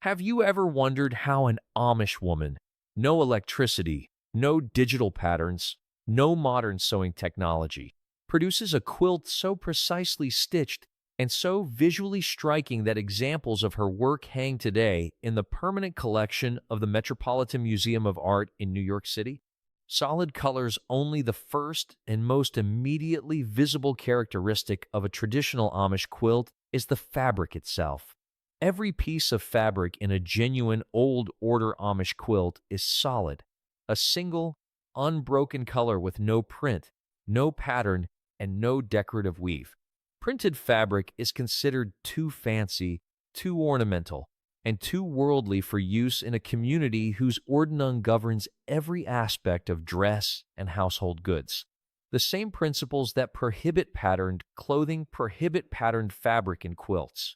Have you ever wondered how an Amish woman, no electricity, no digital patterns, no modern sewing technology, produces a quilt so precisely stitched and so visually striking that examples of her work hang today in the permanent collection of the Metropolitan Museum of Art in New York City? Solid colors, only the first and most immediately visible characteristic of a traditional Amish quilt, is the fabric itself. Every piece of fabric in a genuine old order Amish quilt is solid, a single, unbroken color with no print, no pattern, and no decorative weave. Printed fabric is considered too fancy, too ornamental, and too worldly for use in a community whose ordnung governs every aspect of dress and household goods. The same principles that prohibit patterned clothing prohibit patterned fabric in quilts.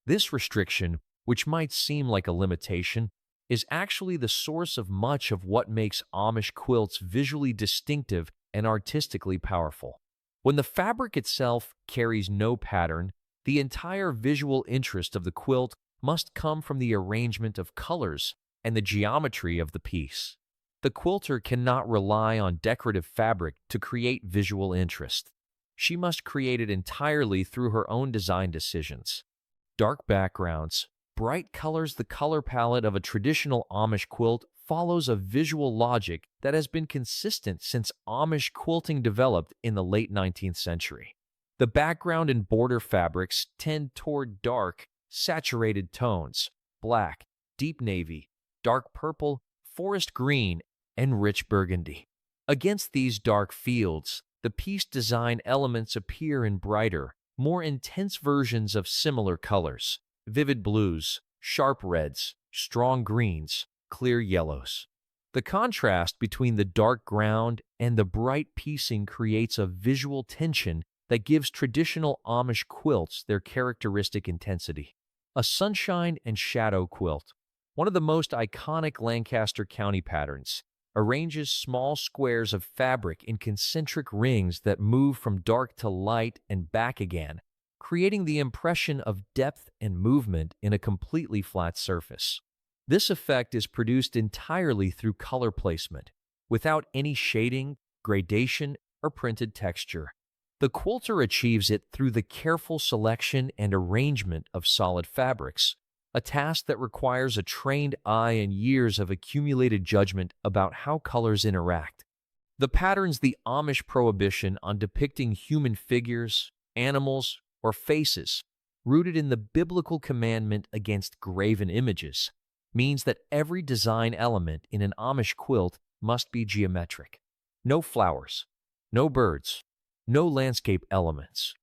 This restriction, which might seem like a limitation, is actually the source of much of what makes Amish quilts visually distinctive and artistically powerful. When the fabric itself carries no pattern, the entire visual interest of the quilt must come from the arrangement of colors and the geometry of the piece. The quilter cannot rely on decorative fabric to create visual interest. She must create it entirely through her own design decisions. Dark backgrounds, bright colors. The color palette of a traditional Amish quilt follows a visual logic that has been consistent since Amish quilting developed in the late 19th century. The background and border fabrics tend toward dark, saturated tones: black, deep navy, dark purple, forest green, and rich burgundy. Against these dark fields, the piece design elements appear in brighter, more intense versions of similar colors: vivid blues, sharp reds, strong greens, clear yellows. The contrast between the dark ground and the bright piecing creates a visual tension that gives traditional Amish quilts their characteristic intensity. A sunshine and shadow quilt, one of the most iconic Lancaster County patterns, arranges small squares of fabric in concentric rings that move from dark to light and back again, creating the impression of depth and movement in a completely flat surface. This effect is produced entirely through color placement, without any shading, gradation, or printed texture. The quilter achieves it through the careful selection and arrangement of solid fabrics, a task that requires a trained eye and years of accumulated judgment about how colors interact. The patterns. The Amish prohibition on depicting human figures, animals, or faces, rooted in the biblical commandment against graven images, means that every design element in an Amish quilt must be geometric. No flowers, no birds, no landscape elements,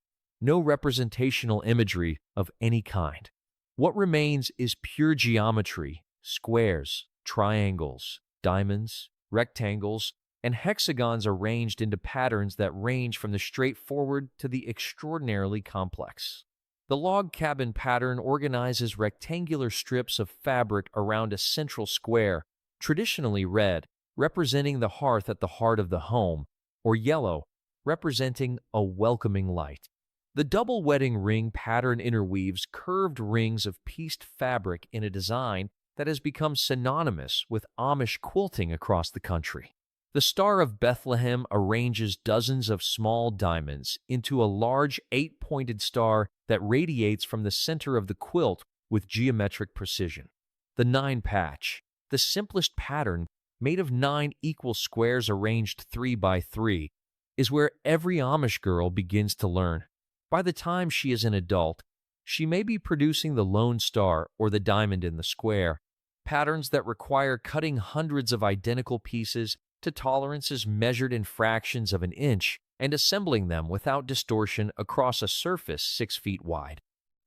no representational imagery of any kind. What remains is pure geometry: squares, triangles, diamonds, rectangles, and hexagons arranged into patterns that range from the straightforward to the extraordinarily complex. The log cabin pattern organizes rectangular strips of fabric around a central square, traditionally red, representing the hearth at the heart of the home, or yellow, representing a welcoming light. The double wedding ring pattern interweaves curved rings of pieced fabric in a design that has become synonymous with Amish quilting across the country. The Star of Bethlehem arranges dozens of small diamonds into a large 8-pointed star that radiates from the center of the quilt with geometric precision. The 9-patch, the simplest pattern made of 9 equal squares arranged 3 by 3, is where every Amish girl begins to learn. By the time she is an adult, she may be producing the lone star or the diamond in the square, patterns that require cutting hundreds of identical pieces to tolerances measured in fractions of an inch and assembling them without distortion across a surface 6 feet wide.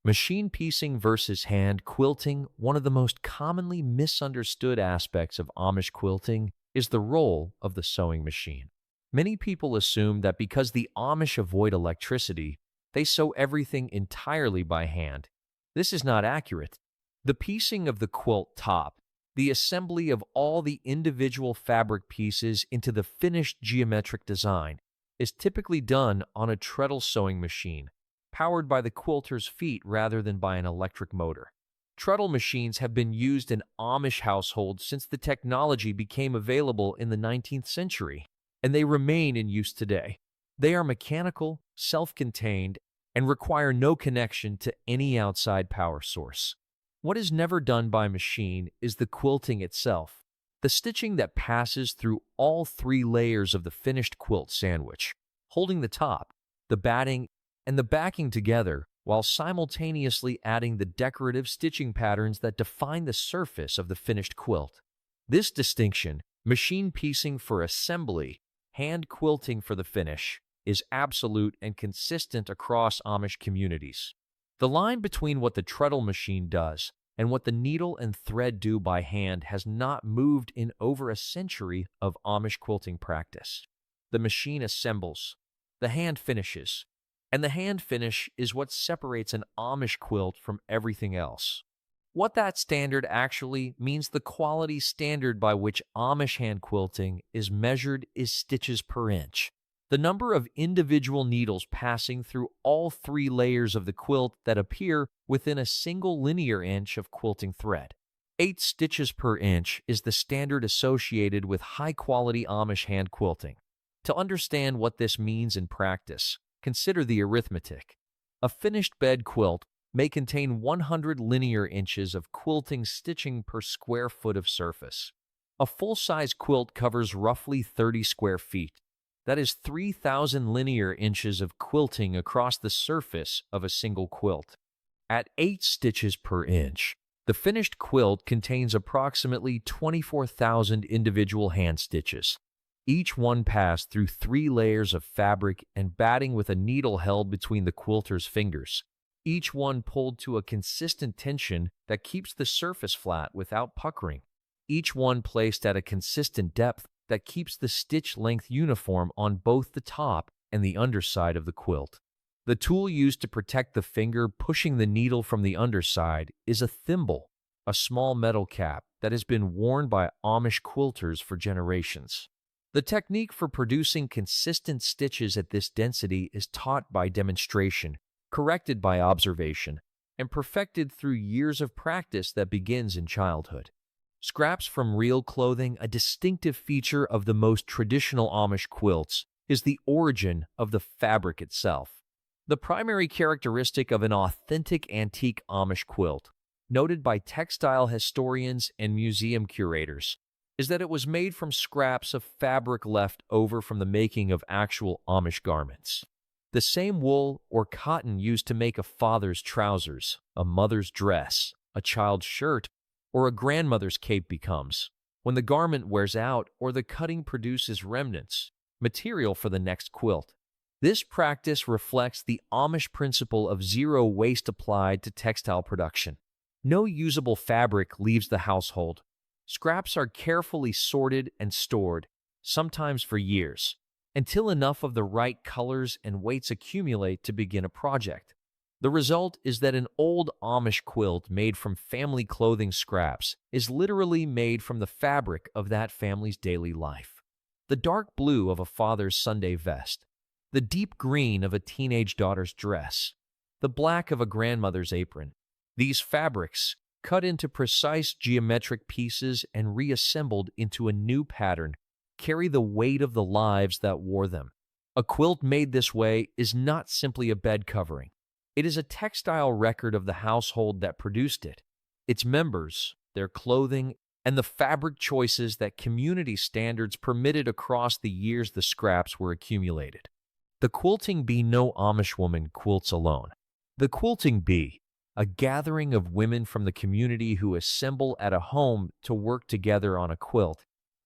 Machine piecing versus hand quilting. One of the most commonly misunderstood aspects of Amish quilting is the role of the sewing machine. Many people assume that because the Amish avoid electricity, they sew everything entirely by hand. This is not accurate. The piecing of the quilt top, the assembly of all the individual fabric pieces into the finished geometric design, is typically done on a treadle sewing machine, powered by the quilter's feet rather than by an electric motor. Treadle machines have been used in Amish households since the technology became available in the 19th century, and they remain in use today. They are mechanical, self-contained, and require no connection to any outside power source. What is never done by machine is the quilting itself, the stitching that passes through all three layers of the finished quilt sandwich, holding the top, the batting, and the backing together while simultaneously adding the decorative stitching patterns that define the surface of the finished quilt. This distinction, machine piecing for assembly, hand quilting for the finish, is absolute and consistent across Amish communities. The line between what the treadle machine does and what the needle and thread do by hand has not moved in over a century of Amish quilting practice. The machine assembles, the hand finishes, and the hand finish is what separates an Amish quilt from everything else. What that standard actually means, the quality standard by which Amish hand quilting is measured is stitches per inch. The number of individual needles passing through all three layers of the quilt that appear within a single linear inch of quilting thread. 8 stitches per inch is the standard associated with high-quality Amish hand quilting. To understand what this means in practice, consider the arithmetic. A finished bed quilt may contain 100 linear inches of quilting stitching per square foot of surface. A full-size quilt covers roughly 30 square feet. That is 3,000 linear inches of quilting across the surface of a single quilt. At 8 stitches per inch, the finished quilt contains approximately 24,000 individual hand stitches. Each one passed through 3 layers of fabric and batting with a needle held between the quilter's fingers. Each one pulled to a consistent tension that keeps the surface flat without puckering. Each one placed at a consistent depth that keeps the stitch length uniform on both the top and the underside of the quilt. The tool used to protect the finger pushing the needle from the underside is a thimble, a small metal cap that has been worn by Amish quilters for generations. The technique for producing consistent stitches at this density is taught by demonstration, corrected by observation, and perfected through years of practice that begins in childhood. Scraps from real clothing, a distinctive feature of the most traditional Amish quilts, is the origin of the fabric itself. The primary characteristic of an authentic antique Amish quilt, noted by textile historians and museum curators, is that it was made from scraps of fabric left over from the making of actual Amish garments. The same wool or cotton used to make a father's trousers, a mother's dress, a child's shirt, or a grandmother's cape becomes, when the garment wears out or the cutting produces remnants, material for the next quilt. This practice reflects the Amish principle of zero waste applied to textile production. No usable fabric leaves the household. Scraps are carefully sorted and stored, sometimes for years, until enough of the right colors and weights accumulate to begin a project. The result is that an old Amish quilt made from family clothing scraps is literally made from the fabric of that family's daily life. The dark blue of a father's Sunday vest, the deep green of a teenage daughter's dress, the black of a grandmother's apron. These fabrics, cut into precise geometric pieces and reassembled into a new pattern, carry the weight of the lives that wore them. A quilt made this way is not simply a bed covering. It is a textile record of the household that produced it, its members, their clothing, and the fabric choices that community standards permitted across the years the scraps were accumulated. The quilting bee, no Amish woman quilts alone. The quilting bee, a gathering of women from the community who assemble at a home to work together on a quilt,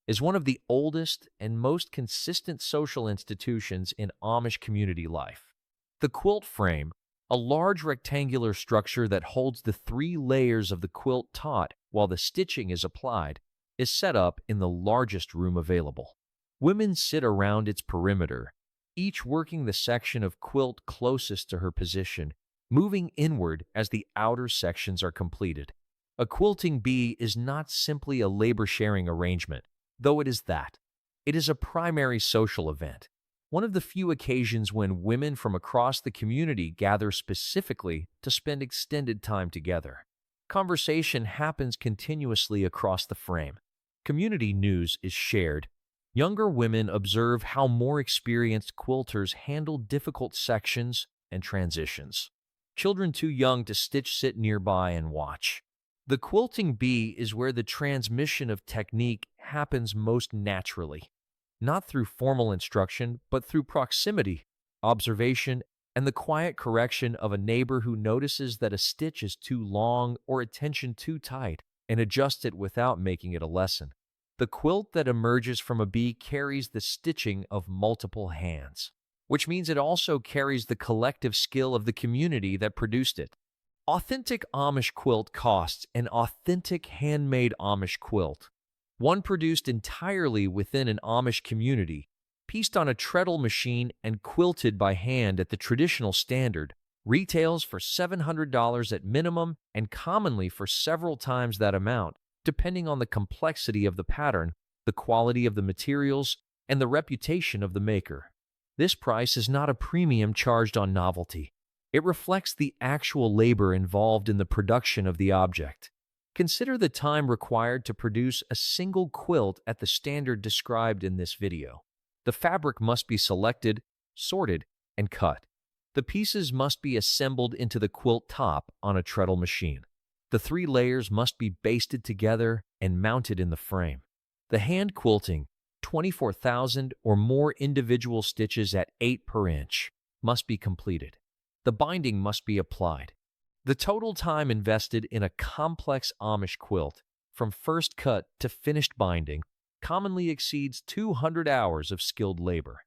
is one of the oldest and most consistent social institutions in Amish community life. The quilt frame, a large rectangular structure that holds the 3 layers of the quilt taut while the stitching is applied, is set up in the largest room available. Women sit around its perimeter, each working the section of quilt closest to her position, moving inward as the outer sections are completed. A quilting bee is not simply a labor-sharing arrangement, though it is that. It is a primary social event, one of the few occasions when women from across the community gather specifically to spend extended time together. Conversation happens continuously across the frame. Community news is shared. Younger women observe how more experienced quilters handle difficult sections and transitions. Children too young to stitch sit nearby and watch. The quilting bee is where the transmission of technique happens most naturally, not through formal instruction, but through proximity, observation, and the quiet correction of a neighbor who notices that a stitch is too long or a tension too tight and adjusts it without making it a lesson. The quilt that emerges from a bee carries the stitching of multiple hands, which means it also carries the collective skill of the community that produced it. Authentic Amish quilt costs an authentic handmade Amish quilt, one produced entirely within an Amish community, pieced on a treadle machine and quilted by hand at the traditional standard, retails for $700 at minimum and commonly for several times that amount, depending on the complexity of the pattern, the quality of the materials, and the reputation of the maker. This price is not a premium charged on novelty. It reflects the actual labor involved in the production of the object. Consider the time required to produce a single quilt at the standard described in this video. The fabric must be selected, sorted, and cut. The pieces must be assembled into the quilt top on a treadle machine. The 3 layers must be basted together and mounted in the frame. The hand quilting, 24,000 or more individual stitches at 8 per inch, must be completed. The binding must be applied. The total time invested in a complex Amish quilt, from first cut to finished binding, commonly exceeds 200 hours of skilled labor.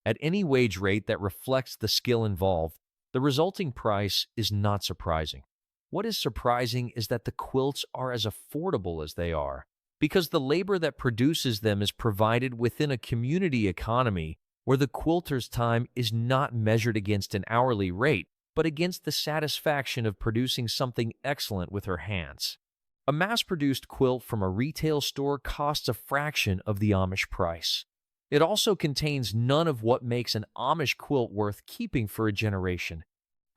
At any wage rate that reflects the skill involved, the resulting price is not surprising. What is surprising is that the quilts are as affordable as they are, because the labor that produces them is provided within a community economy where the quilter's time is not measured against an hourly rate, but against the satisfaction of producing something excellent with her hands. A mass-produced quilt from a retail store costs a fraction of the Amish price. It also contains none of what makes an Amish quilt worth keeping for a generation.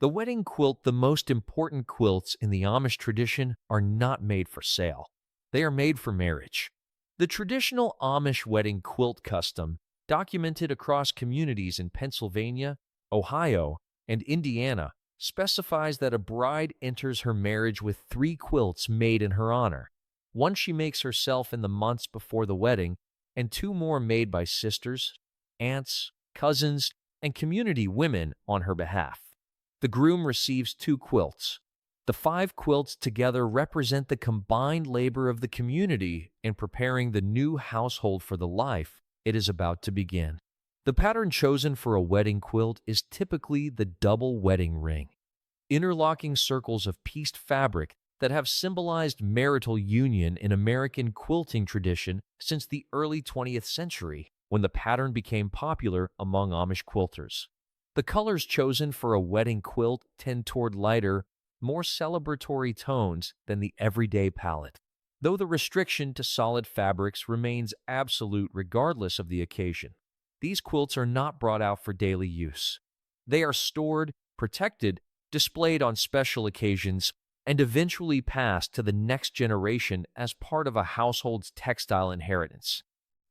The wedding quilt, the most important quilts in the Amish tradition, are not made for sale. They are made for marriage. The traditional Amish wedding quilt custom, documented across communities in Pennsylvania, Ohio, and Indiana, specifies that a bride enters her marriage with 3 quilts made in her honor. One she makes herself in the months before the wedding, and 2 more made by sisters, aunts, cousins, and community women on her behalf. The groom receives 2 quilts. The 5 quilts together represent the combined labor of the community in preparing the new household for the life it is about to begin. The pattern chosen for a wedding quilt is typically the double wedding ring, interlocking circles of pieced fabric that have symbolized marital union in American quilting tradition since the early 20th century, when the pattern became popular among Amish quilters. The colors chosen for a wedding quilt tend toward lighter, more celebratory tones than the everyday palette, though the restriction to solid fabrics remains absolute regardless of the occasion. These quilts are not brought out for daily use. They are stored, protected, displayed on special occasions, and eventually passed to the next generation as part of a household's textile inheritance.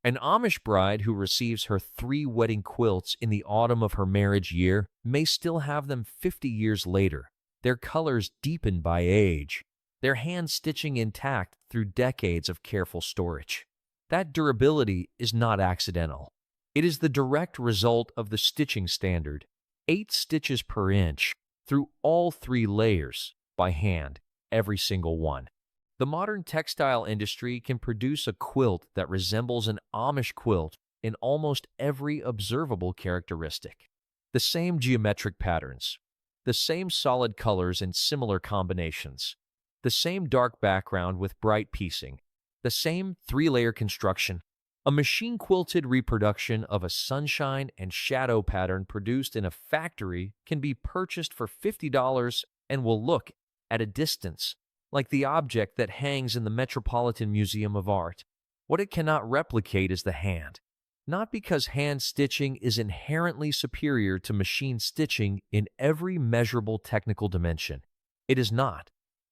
An Amish bride who receives her 3 wedding quilts in the autumn of her marriage year may still have them 50 years later, their colors deepened by age, their hand stitching intact through decades of careful storage. That durability is not accidental. It is the direct result of the stitching standard, 8 stitches per inch, through all 3 layers, by hand, every single one. The modern textile industry can produce a quilt that resembles an Amish quilt in almost every observable characteristic. The same geometric patterns, the same solid colors and similar combinations, the same dark background with bright piecing, the same 3-layer construction. A machine-quilted reproduction of a sunshine and shadow pattern produced in a factory can be purchased for $50 and will look, at a distance, like the object that hangs in the Metropolitan Museum of Art. What it cannot replicate is the hand. Not because hand stitching is inherently superior to machine stitching in every measurable technical dimension. It is not.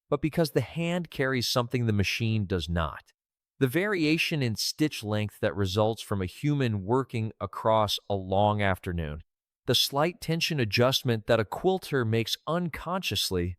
but because the hand carries something the machine does not. The variation in stitch length that results from a human working across a long afternoon, the slight tension adjustment that a quilter makes unconsciously,